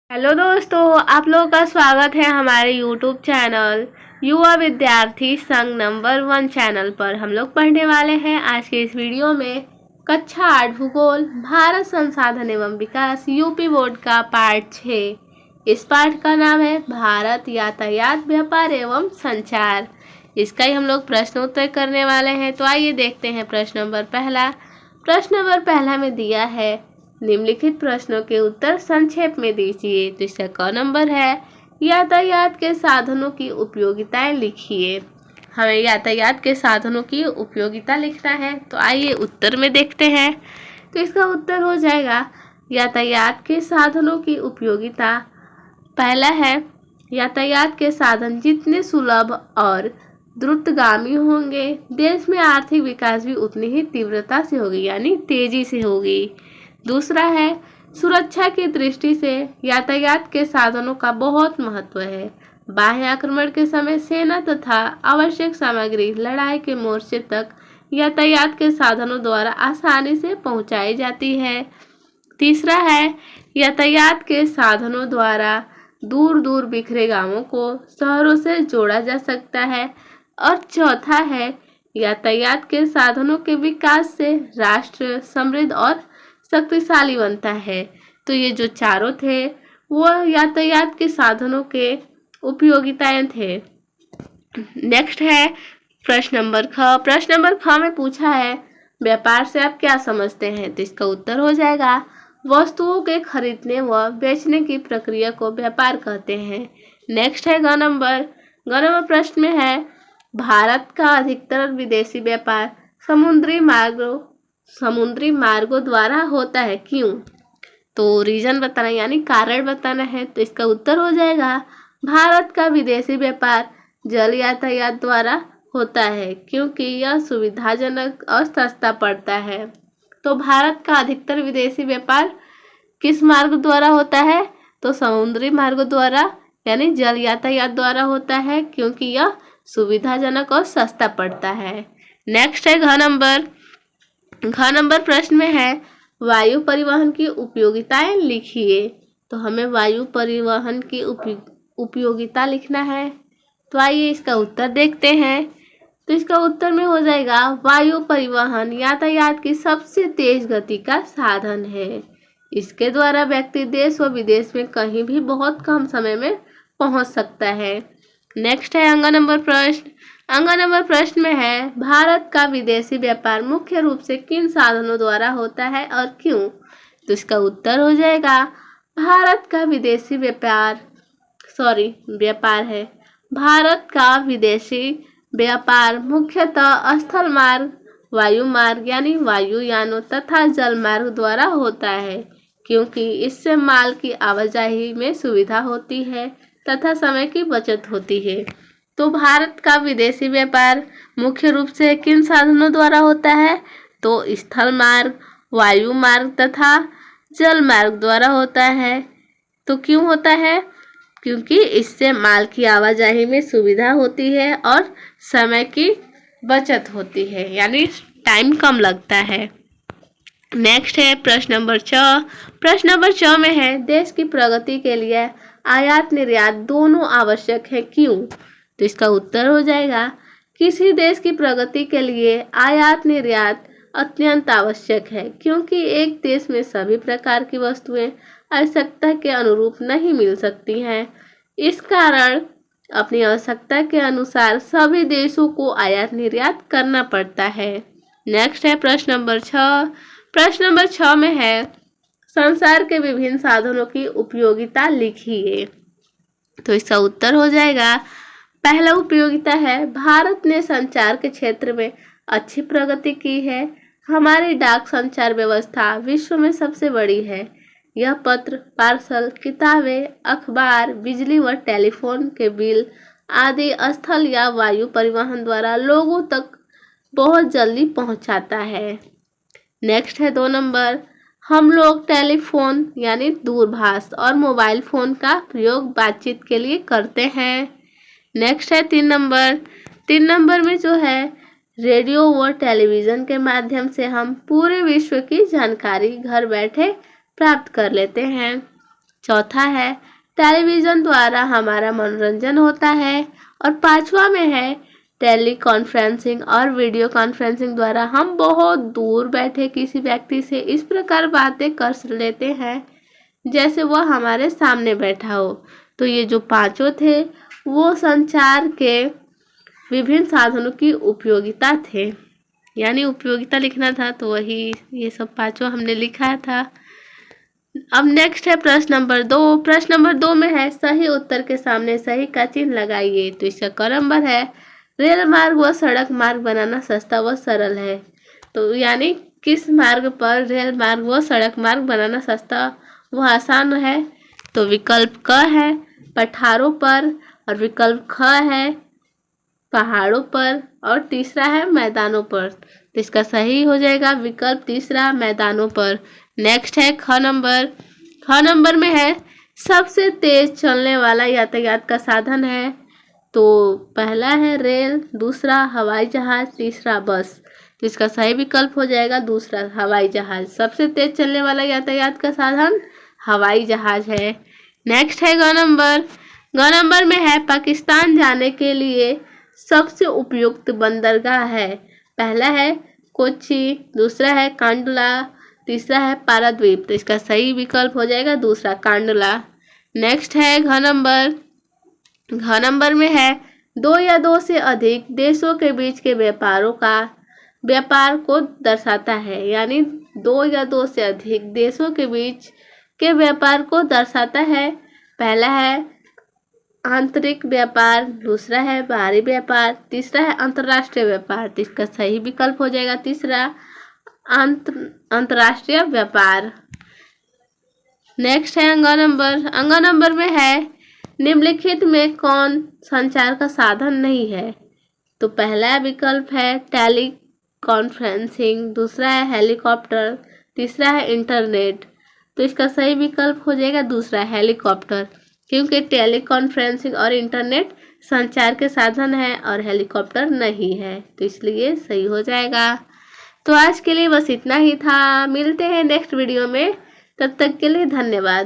Hello दोस्तों, आप लोगों का स्वागत है हमारे यूट्यूब चैनल युवा विद्यार्थी संघ नंबर 1 चैनल पर। हम लोग पढ़ने वाले हैं आज के इस वीडियो में कक्षा 8 भूगोल भारत संसाधन एवं विकास यूपी बोर्ड का पाठ 6। इस पाठ का नाम है भारत यातायात व्यापार एवं संचार। इसका ही हम लोग प्रश्नोत्तर करने वाले हैं। तो आइए देखते हैं प्रश्न नंबर पहला। प्रश्न नंबर पहला में दिया है निम्नलिखित प्रश्नों के उत्तर संक्षेप में दीजिए। तो इसका क नंबर है यातायात के साधनों की उपयोगिताएं लिखिए। हमें यातायात के साधनों की उपयोगिता लिखना है। तो आइए उत्तर में देखते हैं। तो इसका उत्तर हो जाएगा यातायात के साधनों की उपयोगिता। पहला है यातायात के साधन जितने सुलभ और द्रुतगामी होंगे, देश में आर्थिक विकास भी उतनी ही तीव्रता से होगी, यानी तेजी से होगी। दूसरा है सुरक्षा की दृष्टि से यातायात के साधनों का बहुत महत्व है। बाह्य आक्रमण के समय सेना तथा आवश्यक सामग्री लड़ाई के मोर्चे तक यातायात के साधनों द्वारा आसानी से पहुंचाई जाती है। तीसरा है यातायात के साधनों द्वारा दूर दूर बिखरे गांवों को शहरों से जोड़ा जा सकता है। और चौथा है यातायात के साधनों के विकास से राष्ट्र समृद्ध और शक्तिशाली बनता है। तो ये जो चारों थे वो यातायात के साधनों के उपयोगिताएं थे। नेक्स्ट है प्रश्न नंबर ख। प्रश्न नंबर ख में पूछा है व्यापार से आप क्या समझते हैं। तो इसका उत्तर हो जाएगा वस्तुओं के खरीदने व बेचने की प्रक्रिया को व्यापार कहते हैं। नेक्स्ट है ग नंबर प्रश्न में है भारत का अधिकतर विदेशी व्यापार समुद्री मार्गों द्वारा होता है, क्यों। तो रीजन बताना यानी कारण बताना है। तो इसका उत्तर हो जाएगा भारत का विदेशी व्यापार जल यातायात द्वारा होता है, क्योंकि यह सुविधाजनक और सस्ता पड़ता है। तो भारत का अधिकतर विदेशी व्यापार किस मार्ग द्वारा होता है। तो समुद्री मार्गों द्वारा यानी जल यातायात द्वारा होता है, क्योंकि यह सुविधाजनक और सस्ता पड़ता है। नेक्स्ट है घ नंबर प्रश्न में है वायु परिवहन की उपयोगिताएं लिखिए। तो हमें वायु परिवहन की उपयोगिता लिखना है। तो आइए इसका उत्तर देखते हैं। तो इसका उत्तर में हो जाएगा वायु परिवहन यातायात की सबसे तेज गति का साधन है। इसके द्वारा व्यक्ति देश व विदेश में कहीं भी बहुत कम समय में पहुंच सकता है। नेक्स्ट है अंग नंबर प्रश्न में है भारत का विदेशी व्यापार मुख्य रूप से किन साधनों द्वारा होता है और क्यों। तो इसका उत्तर हो जाएगा भारत का विदेशी व्यापार मुख्यतः स्थल मार्ग, वायु मार्ग यानी वायुयानों तथा जल मार्ग द्वारा होता है, क्योंकि इससे माल की आवाजाही में सुविधा होती है तथा समय की बचत होती है। तो भारत का विदेशी व्यापार मुख्य रूप से किन साधनों द्वारा होता है। तो स्थल मार्ग, वायु मार्ग तथा जल मार्ग द्वारा होता है। तो क्यों होता है। क्योंकि इससे माल की आवाजाही में सुविधा होती है और समय की बचत होती है, यानी टाइम कम लगता है। नेक्स्ट है प्रश्न नंबर 6 में है देश की प्रगति के लिए आयात निर्यात दोनों आवश्यक है, क्यों। तो इसका उत्तर हो जाएगा किसी देश की प्रगति के लिए आयात निर्यात अत्यंत आवश्यक है, क्योंकि एक देश में सभी प्रकार की वस्तुएं आवश्यकता के अनुरूप नहीं मिल सकती हैं। इस कारण अपनी आवश्यकता के अनुसार सभी देशों को आयात निर्यात करना पड़ता है। नेक्स्ट है प्रश्न नंबर 6 में है संसार के विभिन्न साधनों की उपयोगिता लिखिए। तो इसका उत्तर हो जाएगा पहला उपयोगिता है भारत ने संचार के क्षेत्र में अच्छी प्रगति की है। हमारी डाक संचार व्यवस्था विश्व में सबसे बड़ी है। यह पत्र, पार्सल, किताबें, अखबार, बिजली व टेलीफोन के बिल आदि स्थल या वायु परिवहन द्वारा लोगों तक बहुत जल्दी पहुंचाता है। नेक्स्ट है 2 नंबर हम लोग टेलीफोन यानी दूरभाष और मोबाइल फोन का प्रयोग बातचीत के लिए करते हैं। नेक्स्ट है 3 नंबर में जो है रेडियो व टेलीविज़न के माध्यम से हम पूरे विश्व की जानकारी घर बैठे प्राप्त कर लेते हैं। चौथा है टेलीविज़न द्वारा हमारा मनोरंजन होता है। और पांचवा में है टेली कॉन्फ्रेंसिंग और वीडियो कॉन्फ्रेंसिंग द्वारा हम बहुत दूर बैठे किसी व्यक्ति से इस प्रकार बातें कर लेते हैं जैसे वह हमारे सामने बैठा हो। तो ये जो पांचों थे वो संचार के विभिन्न साधनों की उपयोगिता थे, यानी उपयोगिता लिखना था तो वही ये सब पांचों हमने लिखा था। अब नेक्स्ट है प्रश्न नंबर 2। प्रश्न नंबर 2 में है सही उत्तर के सामने सही का चिन्ह लगाइए। तो इसका क नंबर है रेल मार्ग व सड़क मार्ग बनाना सस्ता व सरल है। तो यानी किस मार्ग पर रेल मार्ग व सड़क मार्ग बनाना सस्ता व आसान है। तो विकल्प क है पठारों पर, और विकल्प ख है पहाड़ों पर, और तीसरा है मैदानों पर। तो इसका सही हो जाएगा विकल्प तीसरा मैदानों पर। नेक्स्ट है ख नंबर। ख नंबर में है सबसे तेज चलने वाला यातायात का साधन है। तो पहला है रेल, दूसरा हवाई जहाज, तीसरा बस। तो इसका सही विकल्प हो जाएगा दूसरा हवाई जहाज। सबसे तेज चलने वाला यातायात का साधन हवाई जहाज है। नेक्स्ट है ग नंबर। ग नंबर में है पाकिस्तान जाने के लिए सबसे उपयुक्त बंदरगाह है। पहला है कोच्चि, दूसरा है कांडला, तीसरा है पारादीप। तो इसका सही विकल्प हो जाएगा दूसरा कांडला। नेक्स्ट है घ नंबर। घ नंबर में है 2 या 2 से अधिक देशों के बीच के व्यापार को दर्शाता है, यानी 2 या 2 से अधिक देशों के बीच के व्यापार को दर्शाता है। पहला है आंतरिक व्यापार, दूसरा है बाहरी व्यापार, तीसरा है अंतर्राष्ट्रीय व्यापार। तो इसका सही विकल्प हो जाएगा तीसरा अंतर्राष्ट्रीय व्यापार। नेक्स्ट है अंग नंबर। अंग नंबर में है निम्नलिखित में कौन संचार का साधन नहीं है। तो पहला विकल्प है टेली कॉन्फ्रेंसिंग, दूसरा है हेलीकॉप्टर, तीसरा है इंटरनेट। तो इसका सही विकल्प हो जाएगा दूसरा हेलीकॉप्टर, क्योंकि टेली कॉन्फ्रेंसिंग और इंटरनेट संचार के साधन है और हेलीकॉप्टर नहीं है, तो इसलिए सही हो जाएगा। तो आज के लिए बस इतना ही था। मिलते हैं नेक्स्ट वीडियो में, तब तक के लिए धन्यवाद।